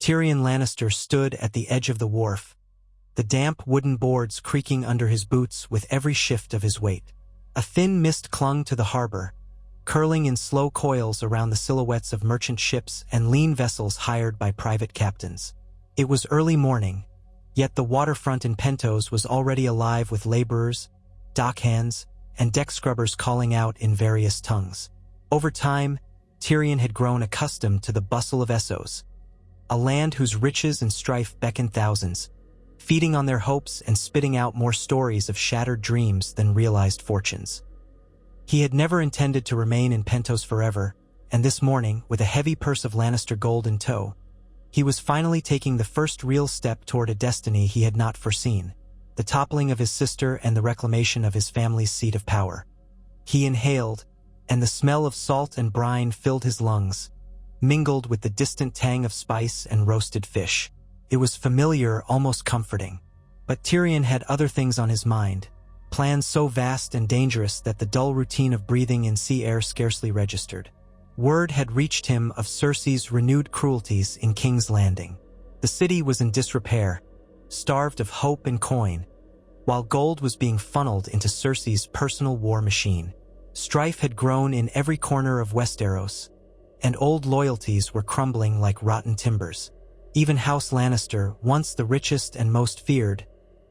Tyrion Lannister stood at the edge of the wharf, the damp wooden boards creaking under his boots with every shift of his weight. A thin mist clung to the harbor, curling in slow coils around the silhouettes of merchant ships and lean vessels hired by private captains. It was early morning, yet the waterfront in Pentos was already alive with laborers, dockhands, and deck scrubbers calling out in various tongues. Over time, Tyrion had grown accustomed to the bustle of Essos, a land whose riches and strife beckoned thousands, feeding on their hopes and spitting out more stories of shattered dreams than realized fortunes. He had never intended to remain in Pentos forever, and this morning, with a heavy purse of Lannister gold in tow, he was finally taking the first real step toward a destiny he had not foreseen, the toppling of his sister and the reclamation of his family's seat of power. He inhaled, and the smell of salt and brine filled his lungs, mingled with the distant tang of spice and roasted fish. It was familiar, almost comforting. But Tyrion had other things on his mind, plans so vast and dangerous that the dull routine of breathing in sea air scarcely registered. Word had reached him of Cersei's renewed cruelties in King's Landing. The city was in disrepair, starved of hope and coin, while gold was being funneled into Cersei's personal war machine. Strife had grown in every corner of Westeros, and old loyalties were crumbling like rotten timbers. Even House Lannister, once the richest and most feared,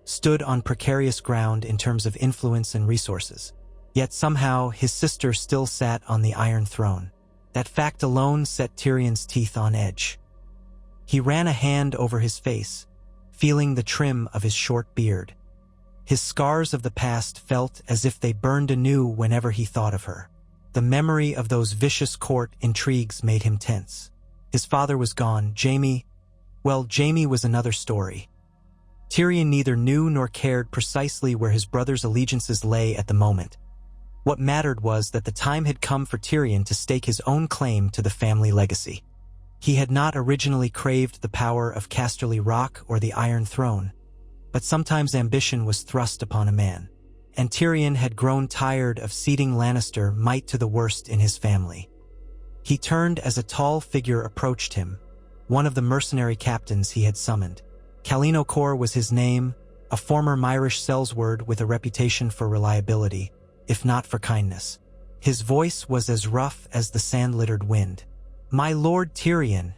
stood on precarious ground in terms of influence and resources. Yet somehow his sister still sat on the Iron Throne. That fact alone set Tyrion's teeth on edge. He ran a hand over his face, feeling the trim of his short beard. His scars of the past felt as if they burned anew whenever he thought of her. The memory of those vicious court intrigues made him tense. His father was gone. Jaime was another story. Tyrion neither knew nor cared precisely where his brother's allegiances lay at the moment. What mattered was that the time had come for Tyrion to stake his own claim to the family legacy. He had not originally craved the power of Casterly Rock or the Iron Throne, but sometimes ambition was thrust upon a man, and Tyrion had grown tired of ceding Lannister might to the worst in his family. He turned as a tall figure approached him, one of the mercenary captains he had summoned. Kalino Kor was his name, a former Myrish sellsword with a reputation for reliability, if not for kindness. His voice was as rough as the sand-littered wind. "My Lord Tyrion,"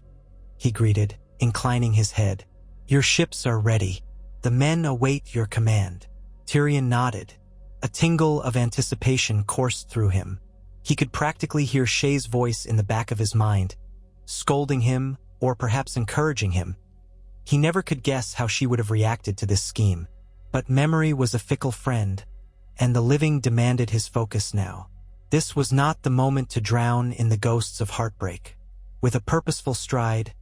he greeted, inclining his head. "Your ships are ready. The men await your command." Tyrion nodded. A tingle of anticipation coursed through him. He could practically hear Shay's voice in the back of his mind, scolding him, or perhaps encouraging him. He never could guess how she would have reacted to this scheme. But memory was a fickle friend, and the living demanded his focus now. This was not the moment to drown in the ghosts of heartbreak. With a purposeful stride,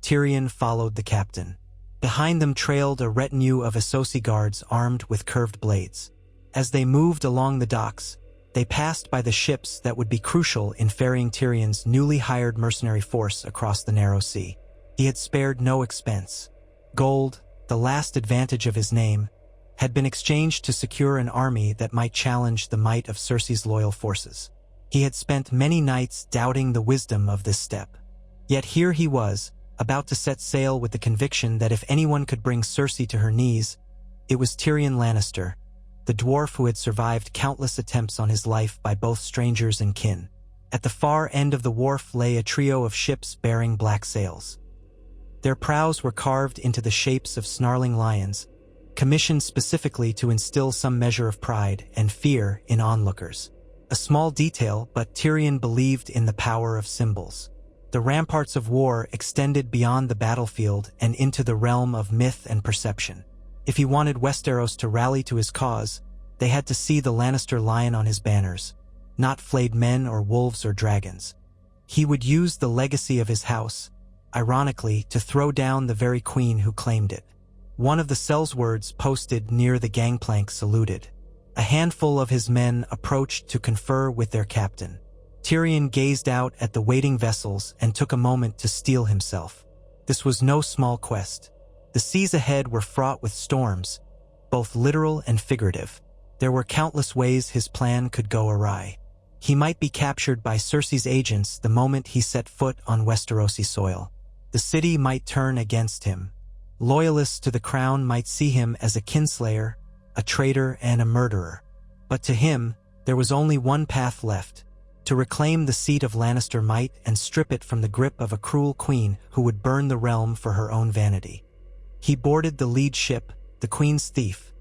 Tyrion followed the captain. Behind them trailed a retinue of Essosi guards armed with curved blades. As they moved along the docks, they passed by the ships that would be crucial in ferrying Tyrion's newly hired mercenary force across the narrow sea. He had spared no expense. Gold, the last advantage of his name, had been exchanged to secure an army that might challenge the might of Cersei's loyal forces. He had spent many nights doubting the wisdom of this step. Yet here he was, about to set sail with the conviction that if anyone could bring Cersei to her knees, it was Tyrion Lannister, the dwarf who had survived countless attempts on his life by both strangers and kin. At the far end of the wharf lay a trio of ships bearing black sails. Their prows were carved into the shapes of snarling lions, commissioned specifically to instill some measure of pride and fear in onlookers. A small detail, but Tyrion believed in the power of symbols. The ramparts of war extended beyond the battlefield and into the realm of myth and perception. If he wanted Westeros to rally to his cause, they had to see the Lannister lion on his banners, not flayed men or wolves or dragons. He would use the legacy of his house, ironically, to throw down the very queen who claimed it. One of the sellswords posted near the gangplank saluted. A handful of his men approached to confer with their captain. Tyrion gazed out at the waiting vessels and took a moment to steel himself. This was no small quest. The seas ahead were fraught with storms, both literal and figurative. There were countless ways his plan could go awry. He might be captured by Cersei's agents the moment he set foot on Westerosi soil. The city might turn against him. Loyalists to the crown might see him as a kinslayer, a traitor, and a murderer. But to him, there was only one path left: to reclaim the seat of Lannister might and strip it from the grip of a cruel queen who would burn the realm for her own vanity. He boarded the lead ship, the Queen's Thief.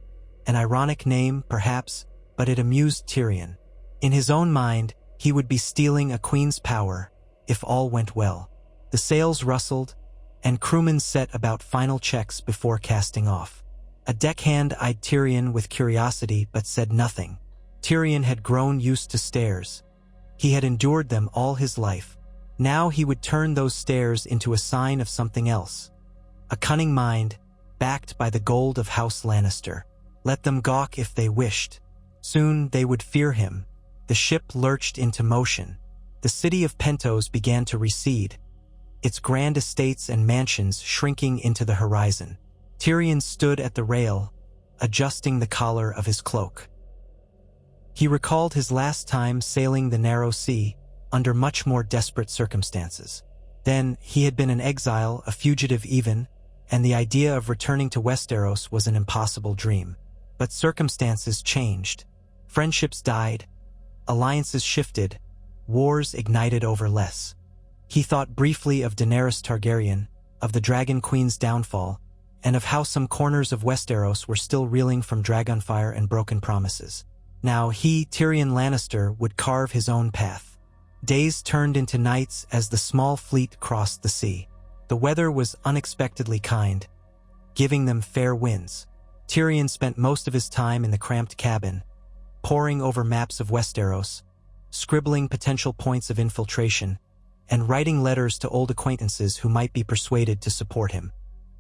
An ironic name, perhaps, but it amused Tyrion. In his own mind, he would be stealing a queen's power, if all went well. The sails rustled, and crewmen set about final checks before casting off. A deckhand eyed Tyrion with curiosity but said nothing. Tyrion had grown used to stares. He had endured them all his life. Now he would turn those stares into a sign of something else. A cunning mind, backed by the gold of House Lannister. Let them gawk if they wished. Soon they would fear him. The ship lurched into motion. The city of Pentos began to recede, its grand estates and mansions shrinking into the horizon. Tyrion stood at the rail, adjusting the collar of his cloak. He recalled his last time sailing the narrow sea, under much more desperate circumstances. Then, he had been an exile, a fugitive even, and the idea of returning to Westeros was an impossible dream. But circumstances changed. Friendships died, alliances shifted, wars ignited over less. He thought briefly of Daenerys Targaryen, of the Dragon Queen's downfall, and of how some corners of Westeros were still reeling from dragonfire and broken promises. Now he, Tyrion Lannister, would carve his own path. Days turned into nights as the small fleet crossed the sea. The weather was unexpectedly kind, giving them fair winds. Tyrion spent most of his time in the cramped cabin, poring over maps of Westeros, scribbling potential points of infiltration, and writing letters to old acquaintances who might be persuaded to support him.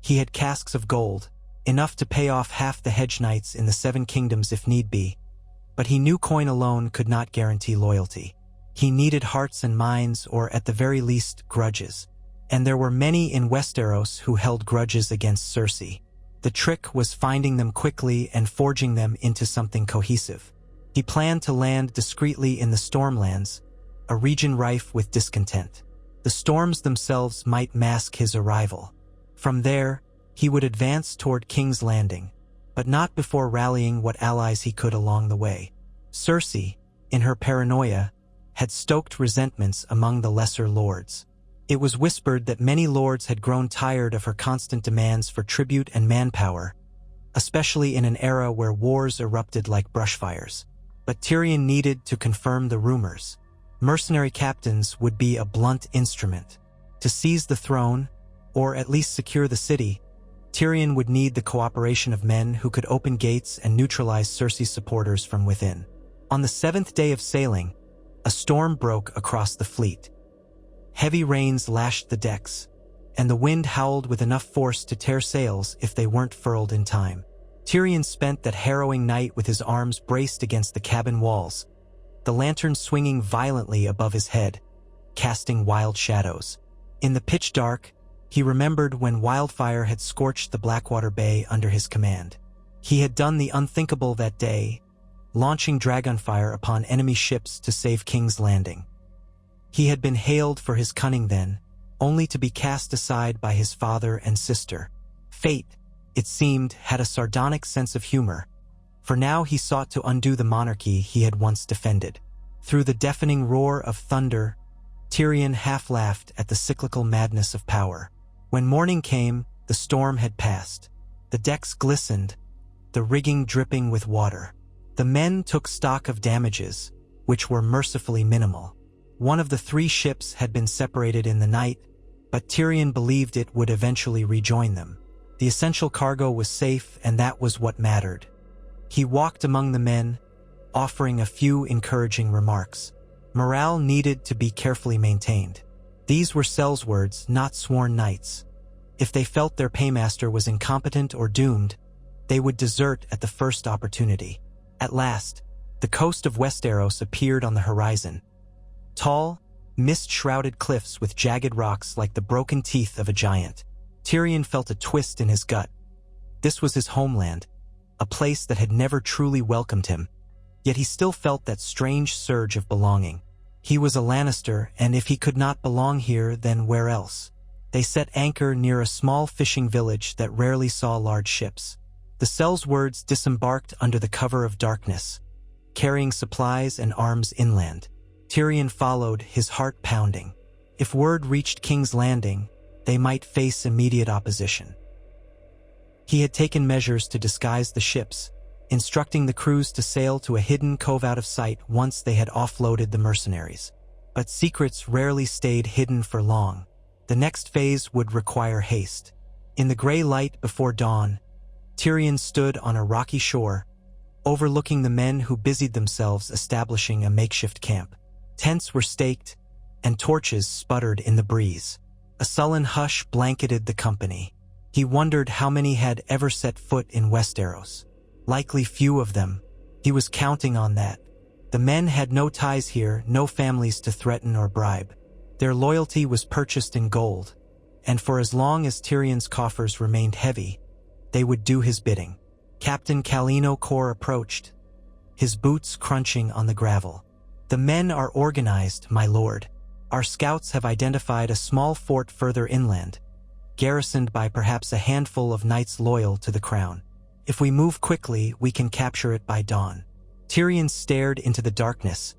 He had casks of gold, enough to pay off half the hedge knights in the Seven Kingdoms if need be, but he knew coin alone could not guarantee loyalty. He needed hearts and minds, or at the very least, grudges. And there were many in Westeros who held grudges against Cersei. The trick was finding them quickly and forging them into something cohesive. He planned to land discreetly in the Stormlands, a region rife with discontent. The storms themselves might mask his arrival. From there, he would advance toward King's Landing, but not before rallying what allies he could along the way. Cersei, in her paranoia, had stoked resentments among the lesser lords. It was whispered that many lords had grown tired of her constant demands for tribute and manpower, especially in an era where wars erupted like brushfires. But Tyrion needed to confirm the rumors. Mercenary captains would be a blunt instrument. To seize the throne, or at least secure the city, Tyrion would need the cooperation of men who could open gates and neutralize Cersei's supporters from within. On the 7th day of sailing, a storm broke across the fleet. Heavy rains lashed the decks, and the wind howled with enough force to tear sails if they weren't furled in time. Tyrion spent that harrowing night with his arms braced against the cabin walls, the lantern swinging violently above his head, casting wild shadows. In the pitch dark, he remembered when wildfire had scorched the Blackwater Bay under his command. He had done the unthinkable that day, launching dragonfire upon enemy ships to save King's Landing. He had been hailed for his cunning then, only to be cast aside by his father and sister. Fate, it seemed, had a sardonic sense of humor, for now he sought to undo the monarchy he had once defended. Through the deafening roar of thunder, Tyrion half laughed at the cyclical madness of power. When morning came, the storm had passed. The decks glistened, the rigging dripping with water. The men took stock of damages, which were mercifully minimal. One of the 3 ships had been separated in the night, but Tyrion believed it would eventually rejoin them. The essential cargo was safe, and that was what mattered. He walked among the men, offering a few encouraging remarks. Morale needed to be carefully maintained. These were Sel's words, not sworn knights. If they felt their paymaster was incompetent or doomed, they would desert at the first opportunity. At last, the coast of Westeros appeared on the horizon. Tall, mist-shrouded cliffs with jagged rocks like the broken teeth of a giant. Tyrion felt a twist in his gut. This was his homeland, a place that had never truly welcomed him, yet he still felt that strange surge of belonging. He was a Lannister, and if he could not belong here, then where else? They set anchor near a small fishing village that rarely saw large ships. The Selwards disembarked under the cover of darkness, carrying supplies and arms inland. Tyrion followed, his heart pounding. If word reached King's Landing, they might face immediate opposition. He had taken measures to disguise the ships, instructing the crews to sail to a hidden cove out of sight once they had offloaded the mercenaries. But secrets rarely stayed hidden for long. The next phase would require haste. In the gray light before dawn, Tyrion stood on a rocky shore, overlooking the men who busied themselves establishing a makeshift camp. Tents were staked, and torches sputtered in the breeze. A sullen hush blanketed the company. He wondered how many had ever set foot in Westeros. Likely few of them. He was counting on that. The men had no ties here, no families to threaten or bribe. Their loyalty was purchased in gold, and for as long as Tyrion's coffers remained heavy, they would do his bidding. Captain Callino Cor approached, his boots crunching on the gravel. "The men are organized, my lord. Our scouts have identified a small fort further inland, garrisoned by perhaps a handful of knights loyal to the crown. If we move quickly, we can capture it by dawn." Tyrion stared into the darkness,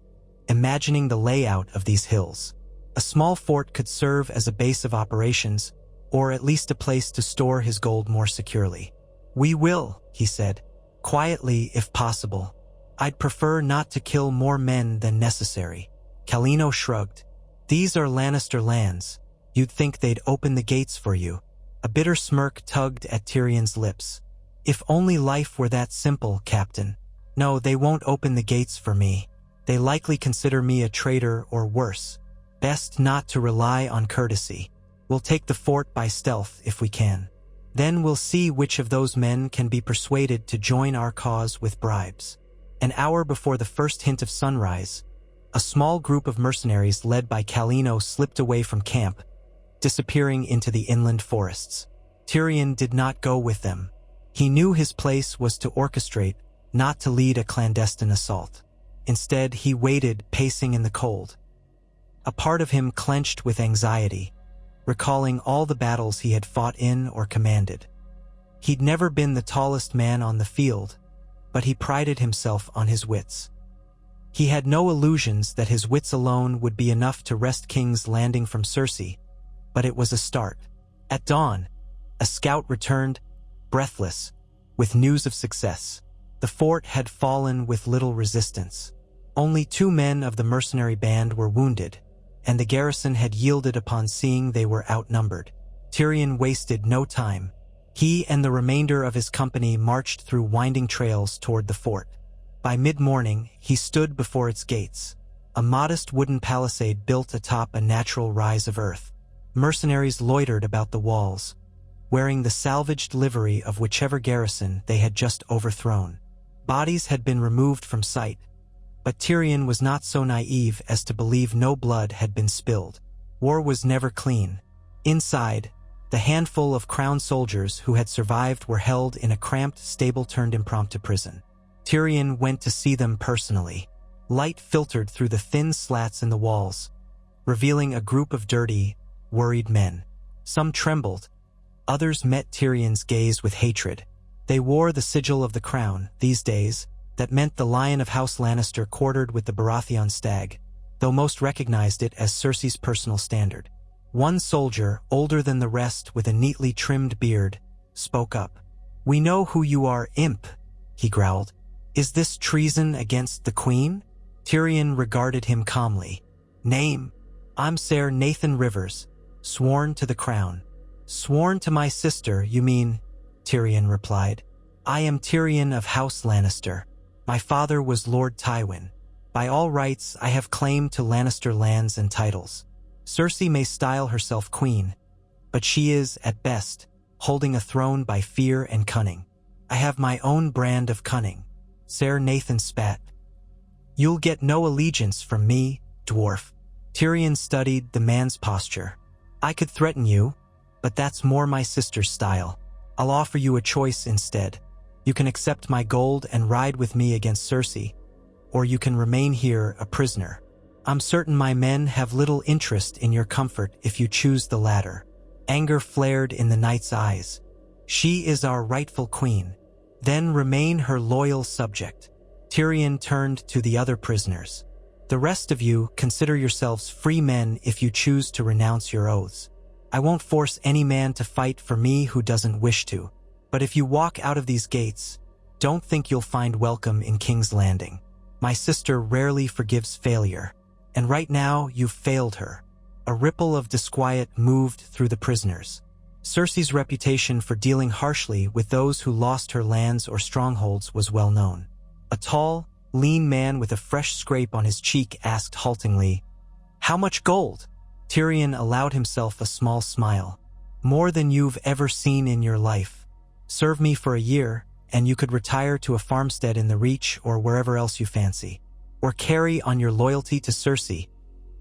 imagining the layout of these hills. A small fort could serve as a base of operations, or at least a place to store his gold more securely. "We will," he said, quietly if possible. "I'd prefer not to kill more men than necessary." Callino shrugged. "These are Lannister lands. You'd think they'd open the gates for you." A bitter smirk tugged at Tyrion's lips. "If only life were that simple, Captain. No, they won't open the gates for me. They likely consider me a traitor or worse. Best not to rely on courtesy. We'll take the fort by stealth if we can. Then we'll see which of those men can be persuaded to join our cause with bribes." An hour before the first hint of sunrise, a small group of mercenaries led by Callino slipped away from camp, disappearing into the inland forests. Tyrion did not go with them. He knew his place was to orchestrate, not to lead a clandestine assault. Instead, he waited, pacing in the cold. A part of him clenched with anxiety, recalling all the battles he had fought in or commanded. He'd never been the tallest man on the field, but he prided himself on his wits. He had no illusions that his wits alone would be enough to wrest King's Landing from Cersei, but it was a start. At dawn, a scout returned, breathless, with news of success. The fort had fallen with little resistance. Only 2 men of the mercenary band were wounded, and the garrison had yielded upon seeing they were outnumbered. Tyrion wasted no time. He and the remainder of his company marched through winding trails toward the fort. By mid-morning, he stood before its gates, a modest wooden palisade built atop a natural rise of earth. Mercenaries loitered about the walls, wearing the salvaged livery of whichever garrison they had just overthrown. Bodies had been removed from sight, but Tyrion was not so naive as to believe no blood had been spilled. War was never clean. Inside, the handful of crown soldiers who had survived were held in a cramped stable turned impromptu prison. Tyrion went to see them personally. Light filtered through the thin slats in the walls, revealing a group of dirty, worried men. Some trembled. Others met Tyrion's gaze with hatred. They wore the sigil of the crown, these days, that meant the Lion of House Lannister quartered with the Baratheon stag, though most recognized it as Cersei's personal standard. One soldier, older than the rest with a neatly trimmed beard, spoke up. "We know who you are, imp," he growled. "Is this treason against the Queen?" Tyrion regarded him calmly. "Name? I'm Ser Nathan Rivers, sworn to the crown." "Sworn to my sister, you mean?" Tyrion replied. "I am Tyrion of House Lannister. My father was Lord Tywin. By all rights, I have claim to Lannister lands and titles. Cersei may style herself queen, but she is, at best, holding a throne by fear and cunning. I have my own brand of cunning." Ser Nathan spat. "You'll get no allegiance from me, dwarf." Tyrion studied the man's posture. "I could threaten you, but that's more my sister's style. I'll offer you a choice instead. You can accept my gold and ride with me against Cersei, or you can remain here a prisoner. I'm certain my men have little interest in your comfort if you choose the latter." Anger flared in the knight's eyes. "She is our rightful queen. Then remain her loyal subject." Tyrion turned to the other prisoners. "The rest of you consider yourselves free men if you choose to renounce your oaths. I won't force any man to fight for me who doesn't wish to. But if you walk out of these gates, don't think you'll find welcome in King's Landing. My sister rarely forgives failure, and right now you've failed her." A ripple of disquiet moved through the prisoners. Cersei's reputation for dealing harshly with those who lost her lands or strongholds was well known. A tall, lean man with a fresh scrape on his cheek asked haltingly, "How much gold?" Tyrion allowed himself a small smile. "More than you've ever seen in your life. Serve me for a year, and you could retire to a farmstead in the Reach or wherever else you fancy. Or carry on your loyalty to Cersei,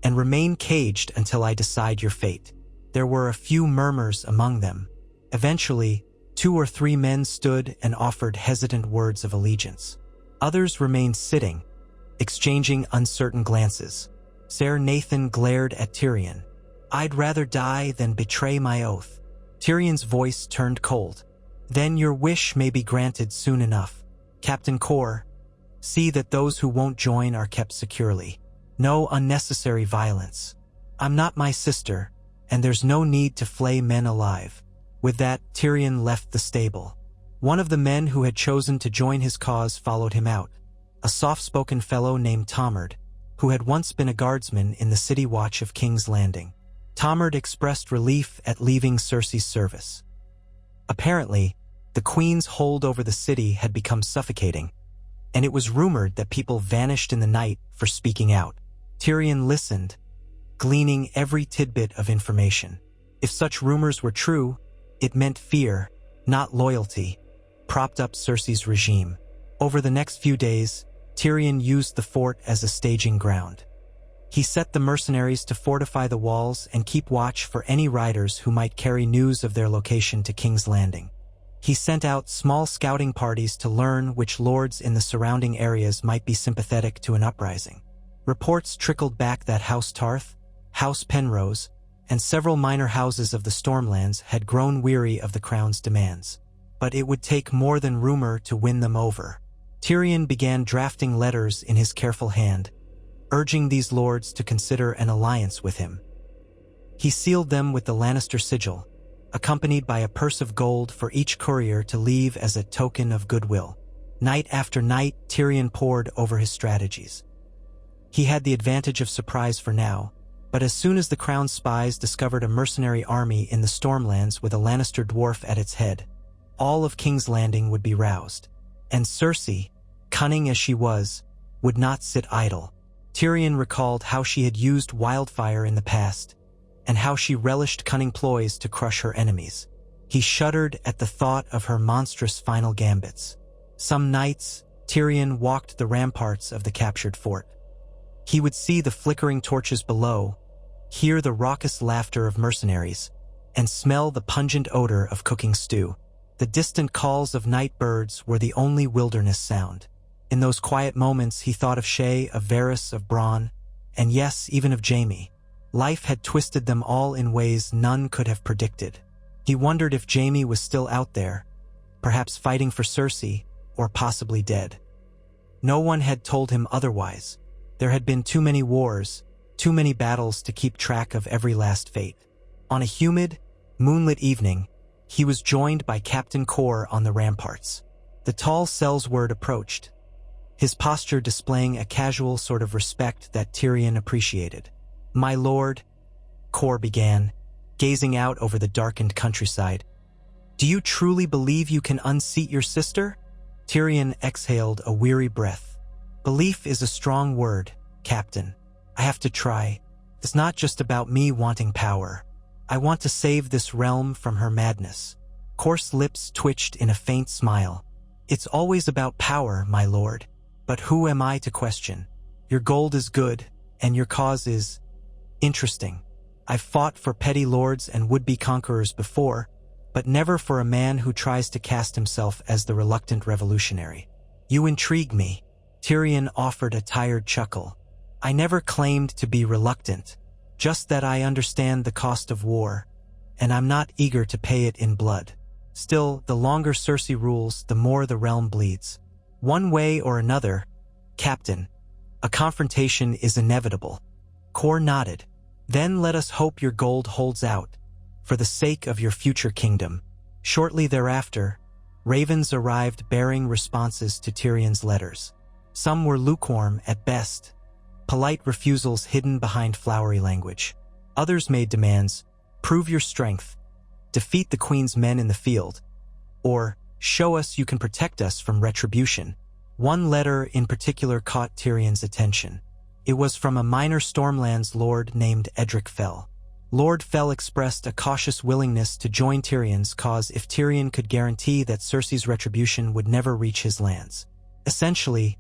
and remain caged until I decide your fate." There were a few murmurs among them. Eventually, 2 or 3 men stood and offered hesitant words of allegiance. Others remained sitting, exchanging uncertain glances. Ser Nathan glared at Tyrion. "I'd rather die than betray my oath." Tyrion's voice turned cold. "Then your wish may be granted soon enough. Captain Cor, see that those who won't join are kept securely. No unnecessary violence. I'm not my sister, and there's no need to flay men alive." With that, Tyrion left the stable. One of the men who had chosen to join his cause followed him out, a soft-spoken fellow named Tomard, who had once been a guardsman in the city watch of King's Landing. Tomard expressed relief at leaving Cersei's service. Apparently, the Queen's hold over the city had become suffocating, and it was rumored that people vanished in the night for speaking out. Tyrion listened, gleaning every tidbit of information. If such rumors were true, it meant fear, not loyalty, propped up Cersei's regime. Over the next few days, Tyrion used the fort as a staging ground. He set the mercenaries to fortify the walls and keep watch for any riders who might carry news of their location to King's Landing. He sent out small scouting parties to learn which lords in the surrounding areas might be sympathetic to an uprising. Reports trickled back that House Tarth, House Penrose, and several minor houses of the Stormlands had grown weary of the crown's demands. But it would take more than rumor to win them over. Tyrion began drafting letters in his careful hand, urging these lords to consider an alliance with him. He sealed them with the Lannister sigil, accompanied by a purse of gold for each courier to leave as a token of goodwill. Night after night, Tyrion pored over his strategies. He had the advantage of surprise for now, but as soon as the crown's spies discovered a mercenary army in the Stormlands with a Lannister dwarf at its head, all of King's Landing would be roused. And Cersei, cunning as she was, would not sit idle. Tyrion recalled how she had used wildfire in the past, and how she relished cunning ploys to crush her enemies. He shuddered at the thought of her monstrous final gambits. Some nights, Tyrion walked the ramparts of the captured fort. He would see the flickering torches below, hear the raucous laughter of mercenaries, and smell the pungent odor of cooking stew. The distant calls of night birds were the only wilderness sound. In those quiet moments he thought of Shay, of Varys, of Bronn, and yes, even of Jaime. Life had twisted them all in ways none could have predicted. He wondered if Jaime was still out there, perhaps fighting for Cersei, or possibly dead. No one had told him otherwise. There had been too many wars, too many battles to keep track of every last fate. On a humid, moonlit evening, he was joined by Captain Cor on the ramparts. The tall Sellsword approached, his posture displaying a casual sort of respect that Tyrion appreciated. "My lord," Cor began, gazing out over the darkened countryside, "do you truly believe you can unseat your sister?" Tyrion exhaled a weary breath. "Belief is a strong word, Captain. I have to try. It's not just about me wanting power. I want to save this realm from her madness." Cor's lips twitched in a faint smile. "It's always about power, my lord. But who am I to question? Your gold is good, and your cause is interesting. I've fought for petty lords and would-be conquerors before, but never for a man who tries to cast himself as the reluctant revolutionary. You intrigue me." Tyrion offered a tired chuckle. "I never claimed to be reluctant, just that I understand the cost of war, and I'm not eager to pay it in blood. Still, the longer Cersei rules, the more the realm bleeds. One way or another, Captain, a confrontation is inevitable. Kor nodded. Then let us hope your gold holds out, for the sake of your future kingdom. Shortly thereafter, ravens arrived bearing responses to Tyrion's letters. Some were lukewarm at best, polite refusals hidden behind flowery language. Others made demands: prove your strength, defeat the queen's men in the field, or show us you can protect us from retribution. One letter in particular caught Tyrion's attention. It was from a minor Stormlands lord named Edric Fell. Lord Fell expressed a cautious willingness to join Tyrion's cause if Tyrion could guarantee that Cersei's retribution would never reach his lands. Essentially,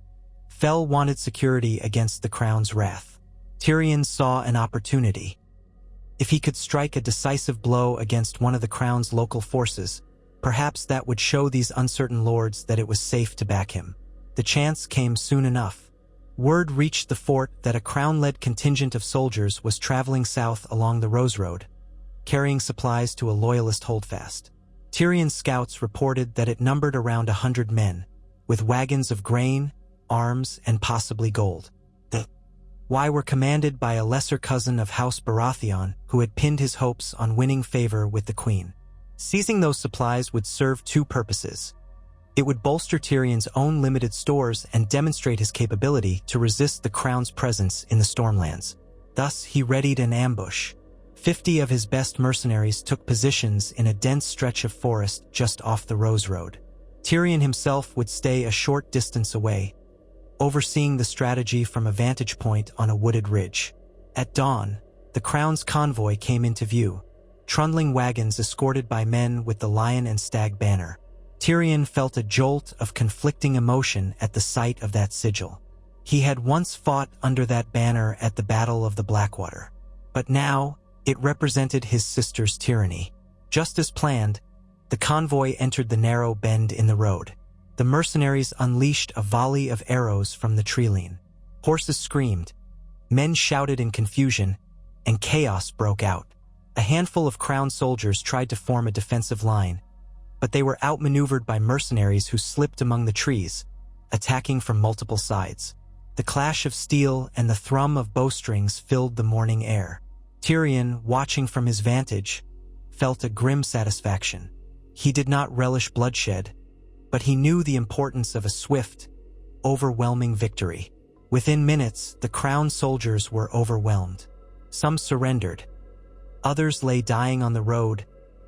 Fell wanted security against the crown's wrath. Tyrion saw an opportunity. If he could strike a decisive blow against one of the crown's local forces, perhaps that would show these uncertain lords that it was safe to back him. The chance came soon enough. Word reached the fort that a crown-led contingent of soldiers was traveling south along the Rose Road, carrying supplies to a loyalist holdfast. Tyrion's scouts reported that it numbered around 100 men, with wagons of grain, arms, and possibly gold. Why were commanded by a lesser cousin of House Baratheon who had pinned his hopes on winning favor with the queen. Seizing those supplies would serve two purposes. It would bolster Tyrion's own limited stores and demonstrate his capability to resist the crown's presence in the Stormlands. Thus, he readied an ambush. 50 of his best mercenaries took positions in a dense stretch of forest just off the Rose Road. Tyrion himself would stay a short distance away, overseeing the strategy from a vantage point on a wooded ridge. At dawn, the crown's convoy came into view, trundling wagons escorted by men with the lion and stag banner. Tyrion felt a jolt of conflicting emotion at the sight of that sigil. He had once fought under that banner at the Battle of the Blackwater, but now it represented his sister's tyranny. Just as planned, the convoy entered the narrow bend in the road. The mercenaries unleashed a volley of arrows from the treeline. Horses screamed, men shouted in confusion, and chaos broke out. A handful of crown soldiers tried to form a defensive line, but they were outmaneuvered by mercenaries who slipped among the trees, attacking from multiple sides. The clash of steel and the thrum of bowstrings filled the morning air. Tyrion, watching from his vantage, felt a grim satisfaction. He did not relish bloodshed, but he knew the importance of a swift, overwhelming victory. Within minutes, the crown soldiers were overwhelmed. Some surrendered. Others lay dying on the road,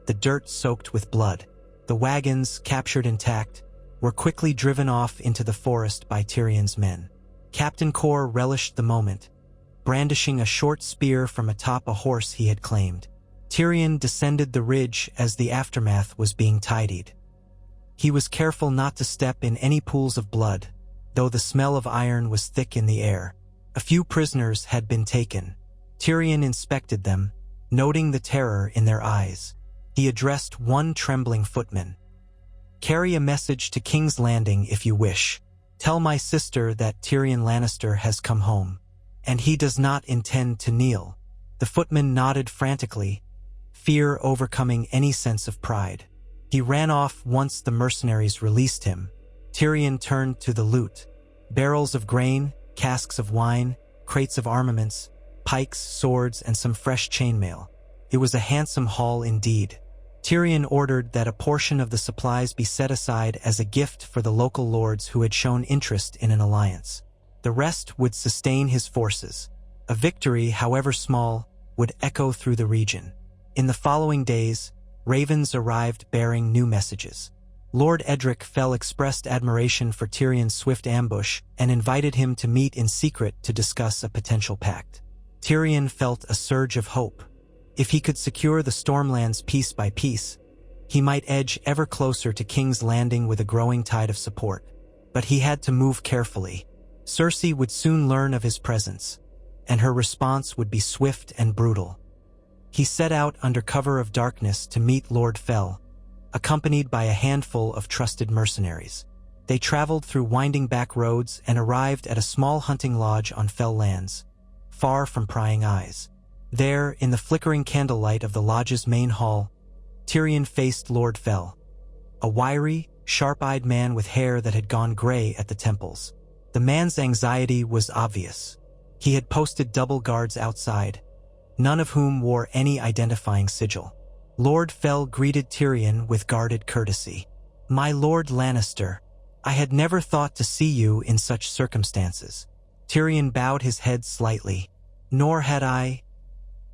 the dirt soaked with blood. The wagons, captured intact, were quickly driven off into the forest by Tyrion's men. Captain Kor relished the moment, brandishing a short spear from atop a horse he had claimed. Tyrion descended the ridge as the aftermath was being tidied. He was careful not to step in any pools of blood, though the smell of iron was thick in the air. A few prisoners had been taken. Tyrion inspected them, noting the terror in their eyes. He addressed one trembling footman. "Carry a message to King's Landing if you wish. Tell my sister that Tyrion Lannister has come home, and he does not intend to kneel." The footman nodded frantically, fear overcoming any sense of pride. He ran off once the mercenaries released him. Tyrion turned to the loot. Barrels of grain, casks of wine, crates of armaments, pikes, swords, and some fresh chainmail. It was a handsome haul indeed. Tyrion ordered that a portion of the supplies be set aside as a gift for the local lords who had shown interest in an alliance. The rest would sustain his forces. A victory, however small, would echo through the region. In the following days, ravens arrived bearing new messages. Lord Edric Fell expressed admiration for Tyrion's swift ambush and invited him to meet in secret to discuss a potential pact. Tyrion felt a surge of hope. If he could secure the Stormlands piece by piece, he might edge ever closer to King's Landing with a growing tide of support. But he had to move carefully. Cersei would soon learn of his presence, and her response would be swift and brutal. He set out under cover of darkness to meet Lord Fell, accompanied by a handful of trusted mercenaries. They traveled through winding back roads and arrived at a small hunting lodge on Fell lands, far from prying eyes. There, in the flickering candlelight of the lodge's main hall, Tyrion faced Lord Fell, a wiry, sharp-eyed man with hair that had gone gray at the temples. The man's anxiety was obvious. He had posted double guards outside, none of whom wore any identifying sigil. Lord Fell greeted Tyrion with guarded courtesy. "My Lord Lannister, I had never thought to see you in such circumstances." Tyrion bowed his head slightly. "Nor had I.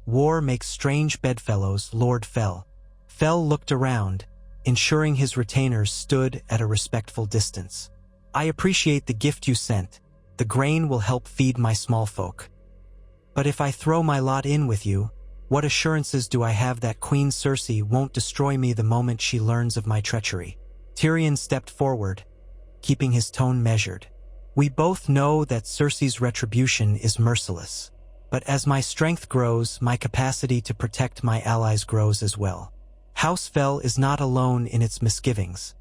War makes strange bedfellows, Lord Fell." Fell looked around, ensuring his retainers stood at a respectful distance. "I appreciate the gift you sent. The grain will help feed my small folk. But if I throw my lot in with you, what assurances do I have that Queen Cersei won't destroy me the moment she learns of my treachery?" Tyrion stepped forward, keeping his tone measured. "We both know that Cersei's retribution is merciless. But as my strength grows, my capacity to protect my allies grows as well. House Fell is not alone in its misgivings.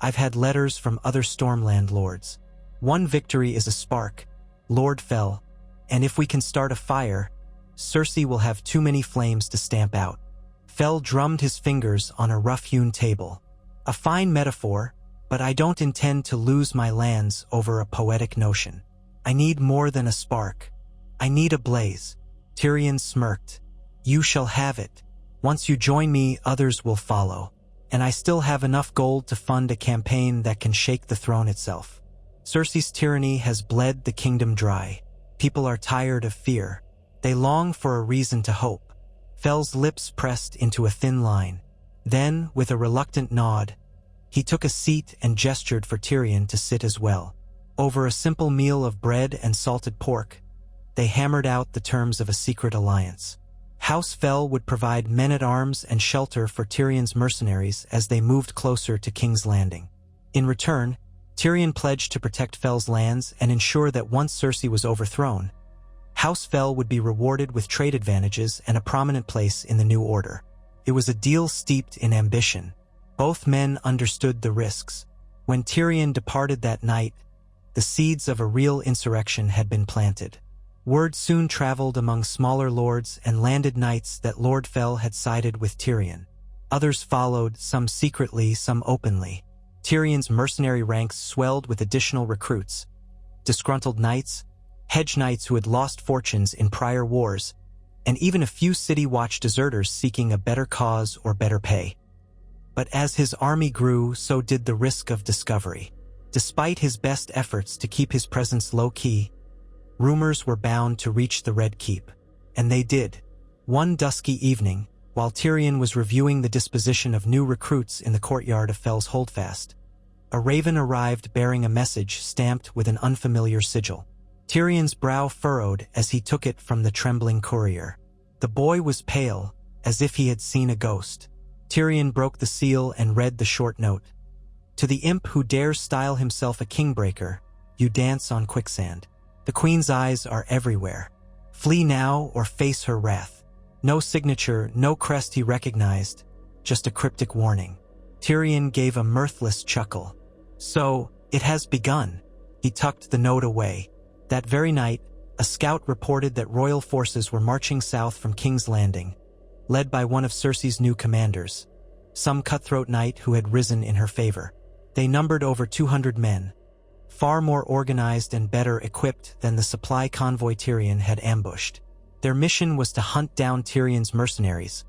I've had letters from other Stormland lords. One victory is a spark, Lord Fell, and if we can start a fire, Cersei will have too many flames to stamp out." Fell drummed his fingers on a rough-hewn table. "A fine metaphor, but I don't intend to lose my lands over a poetic notion. I need more than a spark. I need a blaze." Tyrion smirked. "You shall have it. Once you join me, others will follow. And I still have enough gold to fund a campaign that can shake the throne itself. Cersei's tyranny has bled the kingdom dry. People are tired of fear. They long for a reason to hope." Fell's lips pressed into a thin line. Then, with a reluctant nod, he took a seat and gestured for Tyrion to sit as well. Over a simple meal of bread and salted pork, they hammered out the terms of a secret alliance. House Fell would provide men-at-arms and shelter for Tyrion's mercenaries as they moved closer to King's Landing. In return, Tyrion pledged to protect Fell's lands and ensure that once Cersei was overthrown, House Fell would be rewarded with trade advantages and a prominent place in the new order. It was a deal steeped in ambition. Both men understood the risks. When Tyrion departed that night, the seeds of a real insurrection had been planted. Word soon traveled among smaller lords and landed knights that Lord Fell had sided with Tyrion. Others followed, some secretly, some openly. Tyrion's mercenary ranks swelled with additional recruits, disgruntled knights, hedge knights who had lost fortunes in prior wars, and even a few city watch deserters seeking a better cause or better pay. But as his army grew, so did the risk of discovery. Despite his best efforts to keep his presence low-key, rumors were bound to reach the Red Keep. And they did. One dusky evening, while Tyrion was reviewing the disposition of new recruits in the courtyard of Fell's Holdfast, a raven arrived bearing a message stamped with an unfamiliar sigil. Tyrion's brow furrowed as he took it from the trembling courier. The boy was pale, as if he had seen a ghost. Tyrion broke the seal and read the short note. "To the imp who dares style himself a kingbreaker, you dance on quicksand. The Queen's eyes are everywhere. Flee now or face her wrath." No signature, no crest he recognized, just a cryptic warning. Tyrion gave a mirthless chuckle. "So, it has begun." He tucked the note away. That very night, a scout reported that royal forces were marching south from King's Landing, led by one of Cersei's new commanders, some cutthroat knight who had risen in her favor. They numbered over 200 men, far more organized and better equipped than the supply convoy Tyrion had ambushed. Their mission was to hunt down Tyrion's mercenaries,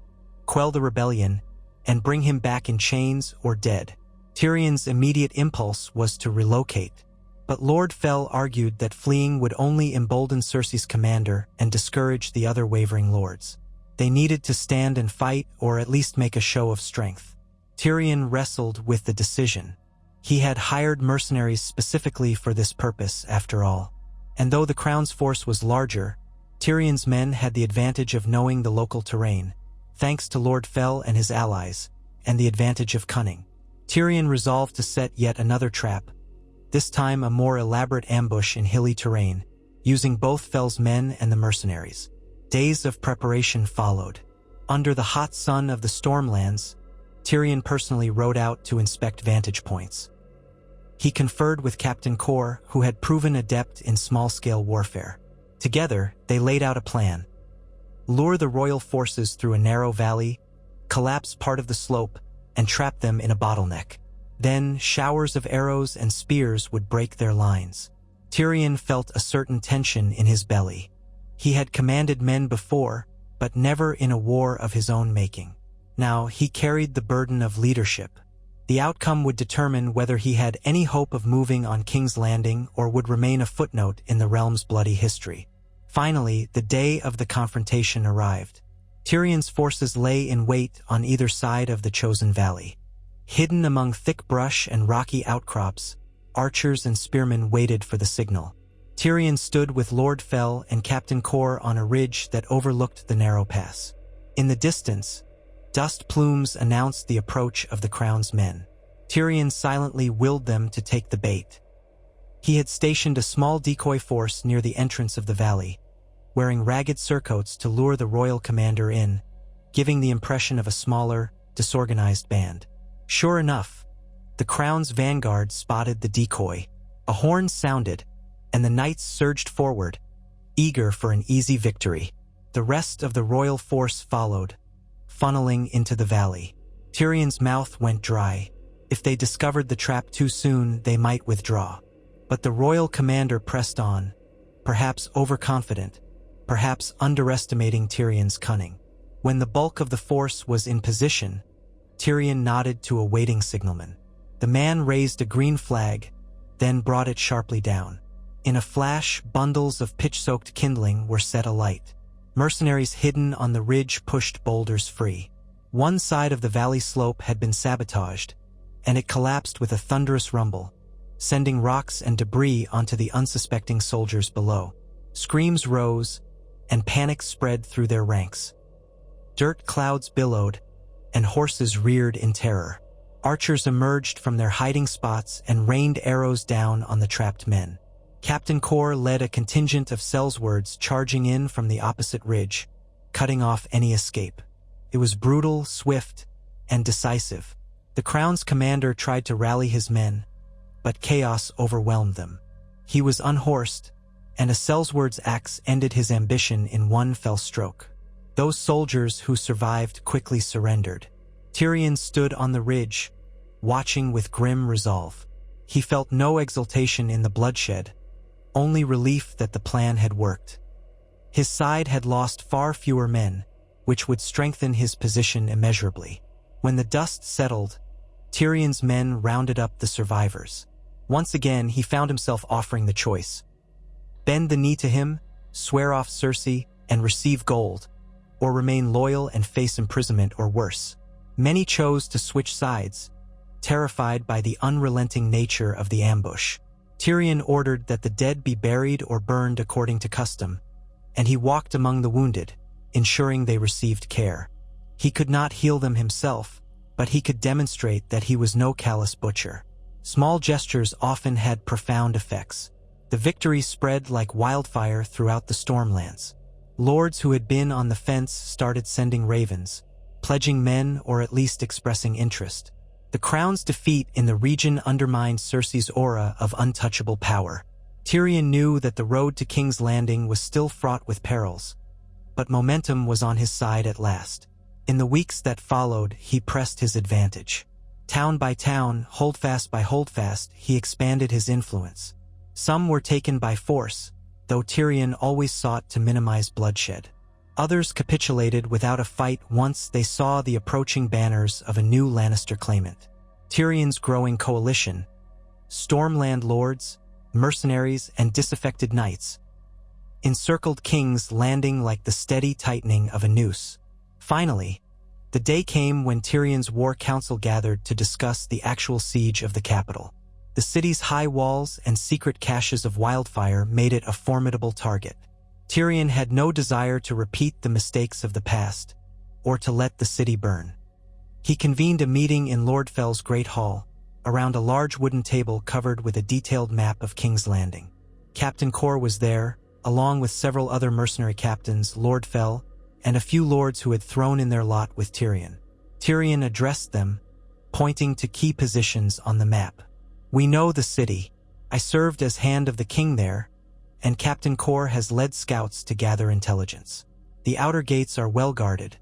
quell the rebellion, and bring him back in chains or dead. Tyrion's immediate impulse was to relocate, but Lord Fell argued that fleeing would only embolden Cersei's commander and discourage the other wavering lords. They needed to stand and fight, or at least make a show of strength. Tyrion wrestled with the decision. He had hired mercenaries specifically for this purpose, after all. And though the Crown's force was larger, Tyrion's men had the advantage of knowing the local terrain, thanks to Lord Fell and his allies, and the advantage of cunning. Tyrion resolved to set yet another trap, this time a more elaborate ambush in hilly terrain, using both Fell's men and the mercenaries. Days of preparation followed. Under the hot sun of the Stormlands, Tyrion personally rode out to inspect vantage points. He conferred with Captain Kor, who had proven adept in small-scale warfare. Together, they laid out a plan. lure the royal forces through a narrow valley, collapse part of the slope, and trap them in a bottleneck. Then showers of arrows and spears would break their lines. Tyrion felt a certain tension in his belly. He had commanded men before, but never in a war of his own making. Now he carried the burden of leadership. The outcome would determine whether he had any hope of moving on King's Landing or would remain a footnote in the realm's bloody history. Finally, the day of the confrontation arrived. Tyrion's forces lay in wait on either side of the chosen valley. Hidden among thick brush and rocky outcrops, archers and spearmen waited for the signal. Tyrion stood with Lord Fell and Captain Cor on a ridge that overlooked the narrow pass. In the distance, dust plumes announced the approach of the crown's men. Tyrion silently willed them to take the bait. He had stationed a small decoy force near the entrance of the valley, wearing ragged surcoats to lure the royal commander in, giving the impression of a smaller, disorganized band. Sure enough, the crown's vanguard spotted the decoy. A horn sounded, and the knights surged forward, eager for an easy victory. The rest of the royal force followed, funneling into the valley. Tyrion's mouth went dry. If they discovered the trap too soon, they might withdraw. But the royal commander pressed on, perhaps overconfident, perhaps underestimating Tyrion's cunning. When the bulk of the force was in position, Tyrion nodded to a waiting signalman. The man raised a green flag, then brought it sharply down. In a flash, bundles of pitch-soaked kindling were set alight. Mercenaries hidden on the ridge pushed boulders free. One side of the valley slope had been sabotaged, and it collapsed with a thunderous rumble, sending rocks and debris onto the unsuspecting soldiers below. Screams rose, and panic spread through their ranks. Dirt clouds billowed, and horses reared in terror. Archers emerged from their hiding spots and rained arrows down on the trapped men. Captain Cor led a contingent of Sellswords charging in from the opposite ridge, cutting off any escape. It was brutal, swift, and decisive. The crown's commander tried to rally his men, but chaos overwhelmed them. He was unhorsed, and a Sellsword's axe ended his ambition in one fell stroke. Those soldiers who survived quickly surrendered. Tyrion stood on the ridge, watching with grim resolve. He felt no exultation in the bloodshed, only relief that the plan had worked. His side had lost far fewer men, which would strengthen his position immeasurably. When the dust settled, Tyrion's men rounded up the survivors. Once again, he found himself offering the choice. Bend the knee to him, swear off Cersei, and receive gold, or remain loyal and face imprisonment or worse. Many chose to switch sides, terrified by the unrelenting nature of the ambush. Tyrion ordered that the dead be buried or burned according to custom, and he walked among the wounded, ensuring they received care. He could not heal them himself, but he could demonstrate that he was no callous butcher. Small gestures often had profound effects. The victory spread like wildfire throughout the Stormlands. Lords who had been on the fence started sending ravens, pledging men or at least expressing interest. The crown's defeat in the region undermined Cersei's aura of untouchable power. Tyrion knew that the road to King's Landing was still fraught with perils, but momentum was on his side at last. In the weeks that followed, he pressed his advantage. Town by town, holdfast by holdfast, he expanded his influence. Some were taken by force, though Tyrion always sought to minimize bloodshed. Others capitulated without a fight once they saw the approaching banners of a new Lannister claimant. Tyrion's growing coalition, Stormland lords, mercenaries, and disaffected knights, encircled King's Landing like the steady tightening of a noose. Finally, the day came when Tyrion's war council gathered to discuss the actual siege of the capital. The city's high walls and secret caches of wildfire made it a formidable target. Tyrion had no desire to repeat the mistakes of the past, or to let the city burn. He convened a meeting in Lord Fell's great hall, around a large wooden table covered with a detailed map of King's Landing. Captain Cor was there, along with several other mercenary captains, Lord Fell, and a few lords who had thrown in their lot with Tyrion. Tyrion addressed them, pointing to key positions on the map. "We know the city. I served as Hand of the King there, and Captain Cor has led scouts to gather intelligence. The outer gates are well guarded,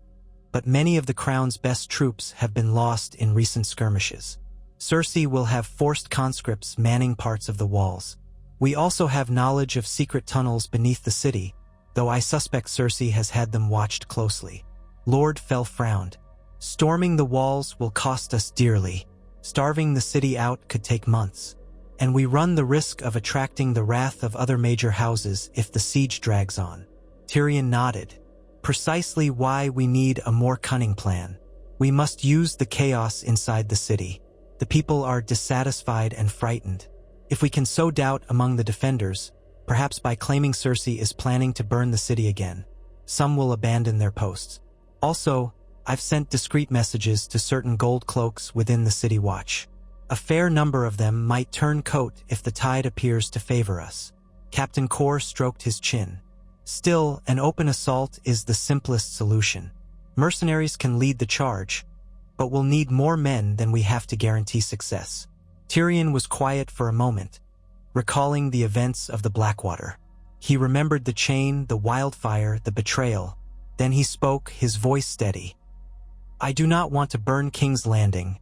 but many of the crown's best troops have been lost in recent skirmishes. Cersei will have forced conscripts manning parts of the walls. We also have knowledge of secret tunnels beneath the city, though I suspect Cersei has had them watched closely. Lord Fell frowned. Storming the walls will cost us dearly. Starving the city out could take months. And we run the risk of attracting the wrath of other major houses if the siege drags on. Tyrion nodded. Precisely why we need a more cunning plan. We must use the chaos inside the city. The people are dissatisfied and frightened. If we can sow doubt among the defenders, perhaps by claiming Cersei is planning to burn the city again, some will abandon their posts. Also, I've sent discreet messages to certain gold cloaks within the city watch. A fair number of them might turn coat if the tide appears to favor us. Captain Kor stroked his chin. Still, an open assault is the simplest solution. Mercenaries can lead the charge, but we'll need more men than we have to guarantee success. Tyrion was quiet for a moment, recalling the events of the Blackwater. He remembered the chain, the wildfire, the betrayal. Then he spoke, his voice steady. I do not want to burn King's Landing,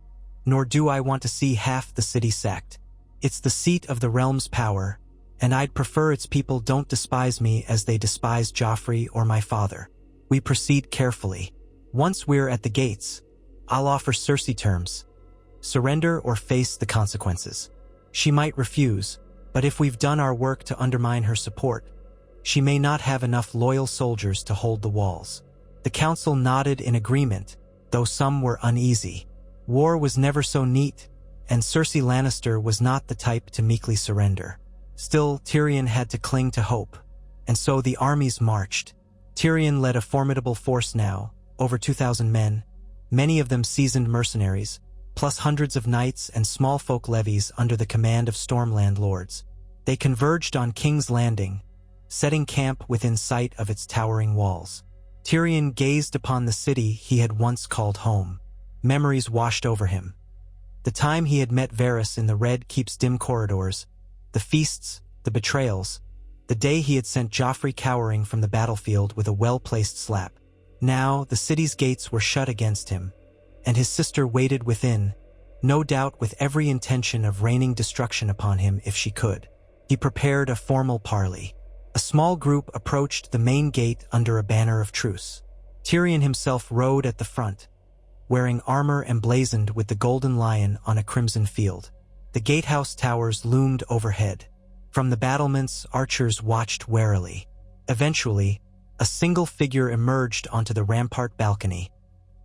nor do I want to see half the city sacked. It's the seat of the realm's power, and I'd prefer its people don't despise me as they despise Joffrey or my father. We proceed carefully. Once we're at the gates, I'll offer Cersei terms. Surrender or face the consequences. She might refuse, but if we've done our work to undermine her support, she may not have enough loyal soldiers to hold the walls. The council nodded in agreement, though some were uneasy. War was never so neat, and Cersei Lannister was not the type to meekly surrender. Still, Tyrion had to cling to hope, and so the armies marched. Tyrion led a formidable force now, over 2,000 men, many of them seasoned mercenaries, plus hundreds of knights and small folk levies under the command of Stormland lords. They converged on King's Landing, setting camp within sight of its towering walls. Tyrion gazed upon the city he had once called home. Memories washed over him. The time he had met Varys in the Red Keep's dim corridors, the feasts, the betrayals, the day he had sent Joffrey cowering from the battlefield with a well-placed slap. Now the city's gates were shut against him, and his sister waited within, no doubt with every intention of raining destruction upon him if she could. He prepared a formal parley. A small group approached the main gate under a banner of truce. Tyrion himself rode at the front, wearing armor emblazoned with the golden lion on a crimson field. The gatehouse towers loomed overhead. From the battlements, archers watched warily. Eventually, a single figure emerged onto the rampart balcony.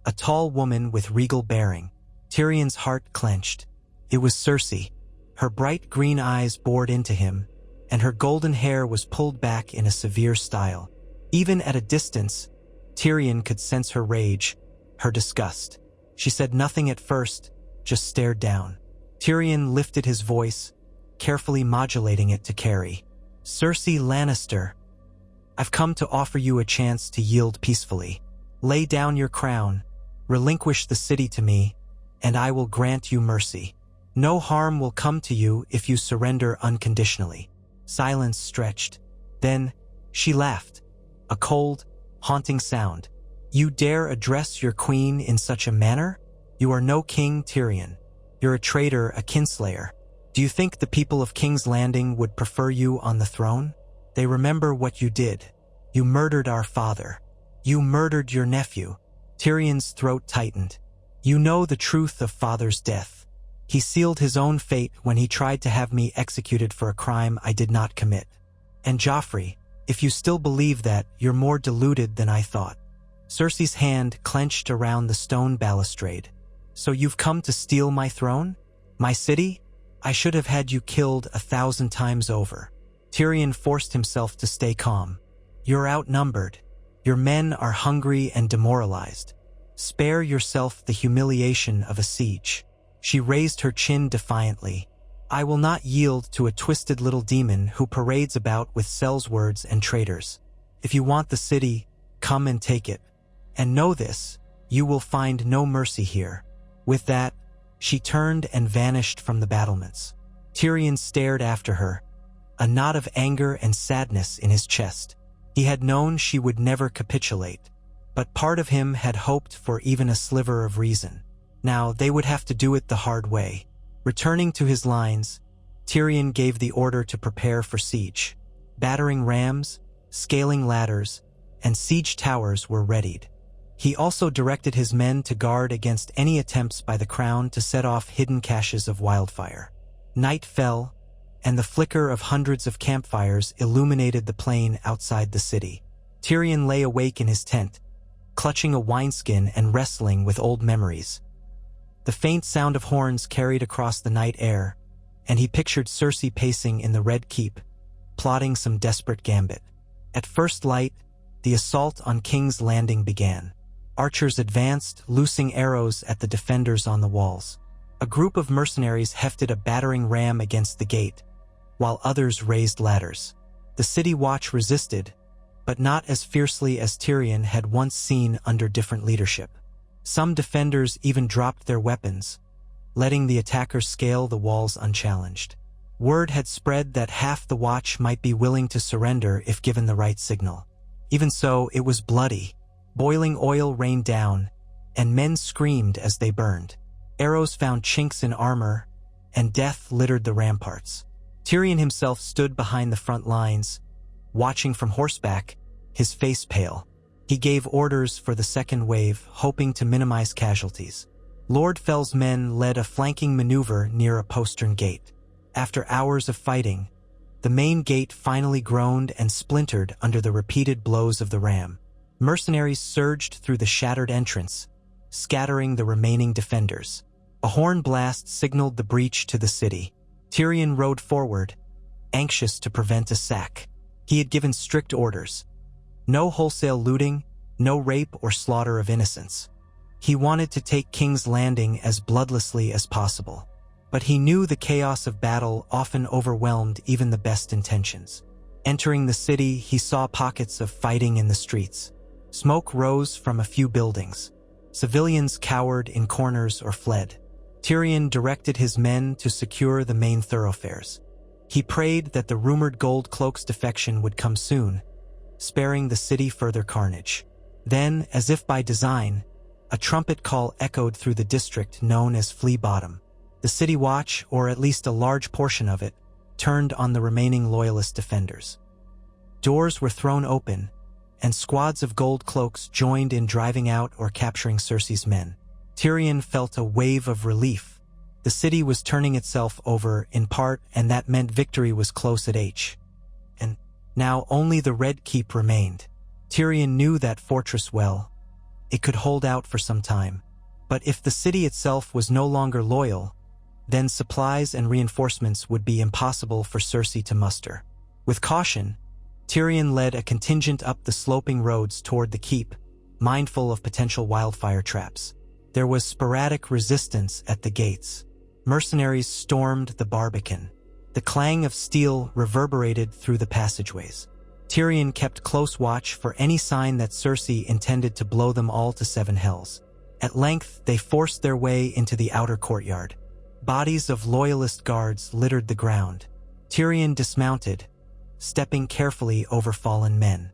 A tall woman with regal bearing. Tyrion's heart clenched. It was Cersei. Her bright green eyes bored into him, and her golden hair was pulled back in a severe style. Even at a distance, Tyrion could sense her rage, her disgust. She said nothing at first, just stared down. Tyrion lifted his voice, carefully modulating it to carry. Cersei Lannister, I've come to offer you a chance to yield peacefully. Lay down your crown, relinquish the city to me, and I will grant you mercy. No harm will come to you if you surrender unconditionally. Silence stretched. Then, she laughed. A cold, haunting sound. You dare address your queen in such a manner? You are no king, Tyrion. You're a traitor, a kinslayer. Do you think the people of King's Landing would prefer you on the throne? They remember what you did. You murdered our father. You murdered your nephew. Tyrion's throat tightened. You know the truth of father's death. He sealed his own fate when he tried to have me executed for a crime I did not commit. And Joffrey, if you still believe that, you're more deluded than I thought. Cersei's hand clenched around the stone balustrade. So you've come to steal my throne? My city? I should have had you killed 1,000 times over. Tyrion forced himself to stay calm. You're outnumbered. Your men are hungry and demoralized. Spare yourself the humiliation of a siege. She raised her chin defiantly. I will not yield to a twisted little demon who parades about with sellswords and traitors. If you want the city, come and take it. And know this, you will find no mercy here. With that, she turned and vanished from the battlements. Tyrion stared after her, a knot of anger and sadness in his chest. He had known she would never capitulate, but part of him had hoped for even a sliver of reason. Now they would have to do it the hard way. Returning to his lines, Tyrion gave the order to prepare for siege. Battering rams, scaling ladders, and siege towers were readied. He also directed his men to guard against any attempts by the crown to set off hidden caches of wildfire. Night fell, and the flicker of hundreds of campfires illuminated the plain outside the city. Tyrion lay awake in his tent, clutching a wineskin and wrestling with old memories. The faint sound of horns carried across the night air, and he pictured Cersei pacing in the Red Keep, plotting some desperate gambit. At first light, the assault on King's Landing began. Archers advanced, loosing arrows at the defenders on the walls. A group of mercenaries hefted a battering ram against the gate, while others raised ladders. The city watch resisted, but not as fiercely as Tyrion had once seen under different leadership. Some defenders even dropped their weapons, letting the attackers scale the walls unchallenged. Word had spread that half the watch might be willing to surrender if given the right signal. Even so, it was bloody. Boiling oil rained down, and men screamed as they burned. Arrows found chinks in armor, and death littered the ramparts. Tyrion himself stood behind the front lines, watching from horseback, his face pale. He gave orders for the second wave, hoping to minimize casualties. Lord Fell's men led a flanking maneuver near a postern gate. After hours of fighting, the main gate finally groaned and splintered under the repeated blows of the ram. Mercenaries surged through the shattered entrance, scattering the remaining defenders. A horn blast signaled the breach to the city. Tyrion rode forward, anxious to prevent a sack. He had given strict orders. No wholesale looting, no rape or slaughter of innocents. He wanted to take King's Landing as bloodlessly as possible. But he knew the chaos of battle often overwhelmed even the best intentions. Entering the city, he saw pockets of fighting in the streets. Smoke rose from a few buildings. Civilians cowered in corners or fled. Tyrion directed his men to secure the main thoroughfares. He prayed that the rumored Gold Cloak's defection would come soon, sparing the city further carnage. Then, as if by design, a trumpet call echoed through the district known as Flea Bottom. The city watch, or at least a large portion of it, turned on the remaining loyalist defenders. Doors were thrown open, and squads of gold cloaks joined in driving out or capturing Cersei's men. Tyrion felt a wave of relief. The city was turning itself over in part, and that meant victory was close at hand. And now only the Red Keep remained. Tyrion knew that fortress well. It could hold out for some time. But if the city itself was no longer loyal, then supplies and reinforcements would be impossible for Cersei to muster. With caution, Tyrion led a contingent up the sloping roads toward the keep, mindful of potential wildfire traps. There was sporadic resistance at the gates. Mercenaries stormed the barbican. The clang of steel reverberated through the passageways. Tyrion kept close watch for any sign that Cersei intended to blow them all to seven hells. At length, they forced their way into the outer courtyard. Bodies of loyalist guards littered the ground. Tyrion dismounted, stepping carefully over fallen men.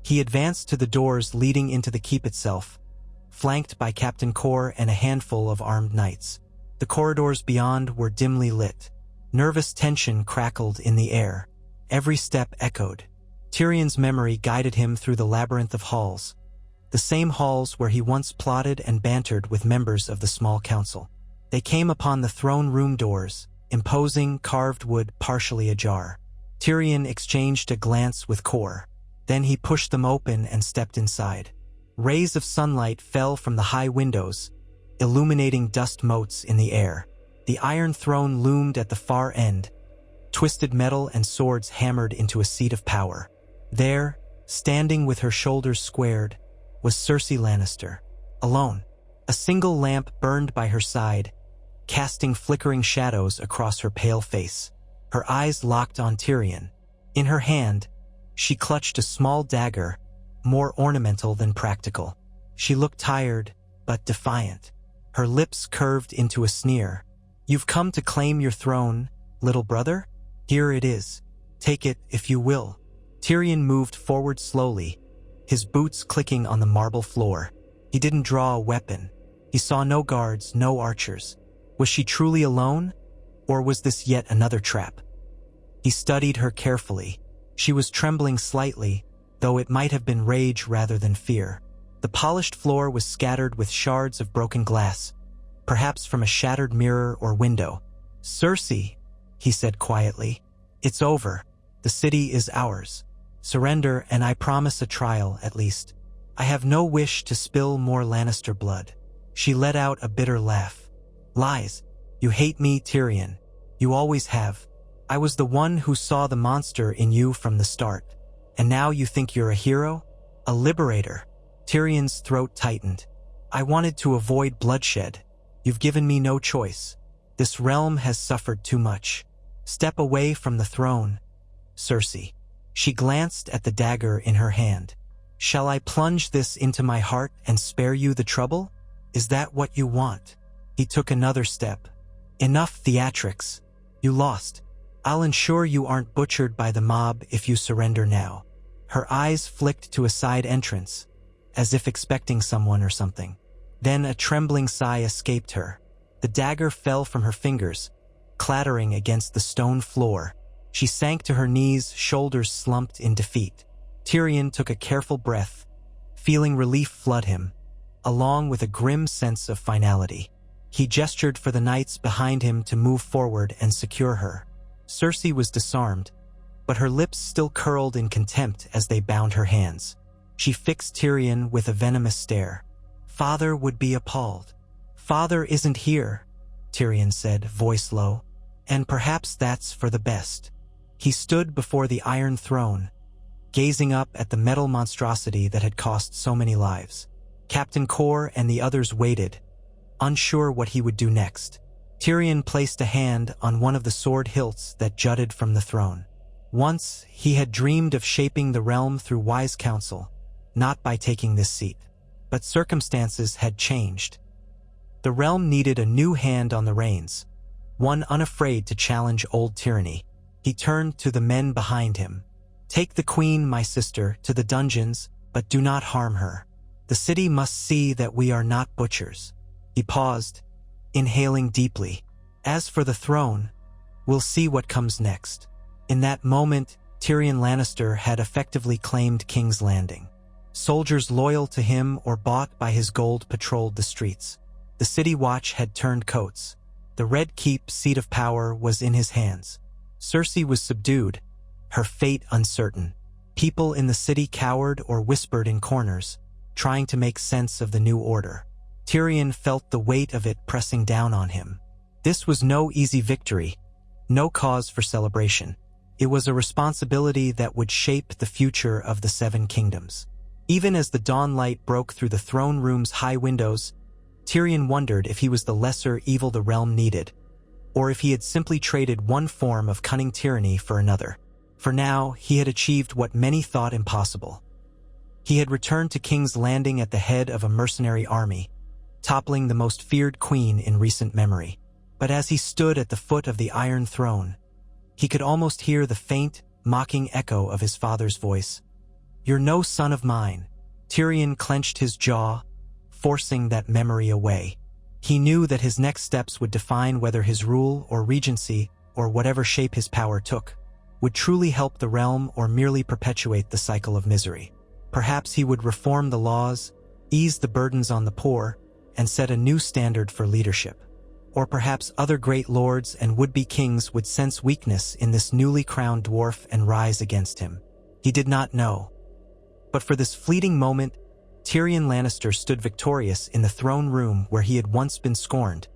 He advanced to the doors leading into the keep itself, flanked by Captain Cor and a handful of armed knights. The corridors beyond were dimly lit. Nervous tension crackled in the air. Every step echoed. Tyrion's memory guided him through the labyrinth of halls, the same halls where he once plotted and bantered with members of the small council. They came upon the throne room doors, imposing carved wood partially ajar. Tyrion exchanged a glance with Cor. Then he pushed them open and stepped inside. Rays of sunlight fell from the high windows, illuminating dust motes in the air. The Iron Throne loomed at the far end, twisted metal and swords hammered into a seat of power. There, standing with her shoulders squared, was Cersei Lannister, alone. A single lamp burned by her side, casting flickering shadows across her pale face. Her eyes locked on Tyrion. In her hand, she clutched a small dagger, more ornamental than practical. She looked tired, but defiant. Her lips curved into a sneer. "You've come to claim your throne, little brother? Here it is. Take it if you will." Tyrion moved forward slowly, his boots clicking on the marble floor. He didn't draw a weapon. He saw no guards, no archers. Was she truly alone? Or was this yet another trap? He studied her carefully. She was trembling slightly, though it might have been rage rather than fear. The polished floor was scattered with shards of broken glass, perhaps from a shattered mirror or window. "Cersei," he said quietly, "it's over. The city is ours. Surrender and I promise a trial, at least. I have no wish to spill more Lannister blood." She let out a bitter laugh. "Lies. You hate me, Tyrion. You always have. I was the one who saw the monster in you from the start. And now you think you're a hero? A liberator?" Tyrion's throat tightened. "I wanted to avoid bloodshed. You've given me no choice. This realm has suffered too much. Step away from the throne, Cersei." She glanced at the dagger in her hand. "Shall I plunge this into my heart and spare you the trouble? Is that what you want?" He took another step. "Enough theatrics. You lost. I'll ensure you aren't butchered by the mob if you surrender now." Her eyes flicked to a side entrance, as if expecting someone or something. Then a trembling sigh escaped her. The dagger fell from her fingers, clattering against the stone floor. She sank to her knees, shoulders slumped in defeat. Tyrion took a careful breath, feeling relief flood him, along with a grim sense of finality. He gestured for the knights behind him to move forward and secure her. Cersei was disarmed, but her lips still curled in contempt as they bound her hands. She fixed Tyrion with a venomous stare. "Father would be appalled." "Father isn't here," Tyrion said, voice low. "And perhaps that's for the best." He stood before the Iron Throne, gazing up at the metal monstrosity that had cost so many lives. Captain Kor and the others waited, unsure what he would do next. Tyrion placed a hand on one of the sword hilts that jutted from the throne. Once, he had dreamed of shaping the realm through wise counsel, not by taking this seat. But circumstances had changed. The realm needed a new hand on the reins, one unafraid to challenge old tyranny. He turned to the men behind him. "Take the queen, my sister, to the dungeons, but do not harm her. The city must see that we are not butchers." He paused, inhaling deeply. "As for the throne, we'll see what comes next." In that moment, Tyrion Lannister had effectively claimed King's Landing. Soldiers loyal to him or bought by his gold patrolled the streets. The city watch had turned coats. The Red Keep seat of power was in his hands. Cersei was subdued, her fate uncertain. People in the city cowered or whispered in corners, trying to make sense of the new order. Tyrion felt the weight of it pressing down on him. This was no easy victory, no cause for celebration. It was a responsibility that would shape the future of the Seven Kingdoms. Even as the dawnlight broke through the throne room's high windows, Tyrion wondered if he was the lesser evil the realm needed, or if he had simply traded one form of cunning tyranny for another. For now, he had achieved what many thought impossible. He had returned to King's Landing at the head of a mercenary army, toppling the most feared queen in recent memory. But as he stood at the foot of the Iron Throne, he could almost hear the faint, mocking echo of his father's voice. "You're no son of mine." Tyrion clenched his jaw, forcing that memory away. He knew that his next steps would define whether his rule or regency, or whatever shape his power took, would truly help the realm or merely perpetuate the cycle of misery. Perhaps he would reform the laws, ease the burdens on the poor, and set a new standard for leadership. Or perhaps other great lords and would-be kings would sense weakness in this newly crowned dwarf and rise against him. He did not know. But for this fleeting moment, Tyrion Lannister stood victorious in the throne room where he had once been scorned,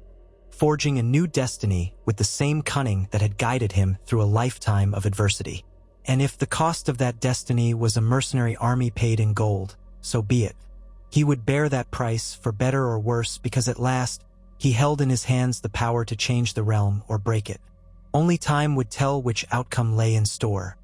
forging a new destiny with the same cunning that had guided him through a lifetime of adversity. And if the cost of that destiny was a mercenary army paid in gold, so be it. He would bear that price for better or worse because at last, he held in his hands the power to change the realm or break it. Only time would tell which outcome lay in store.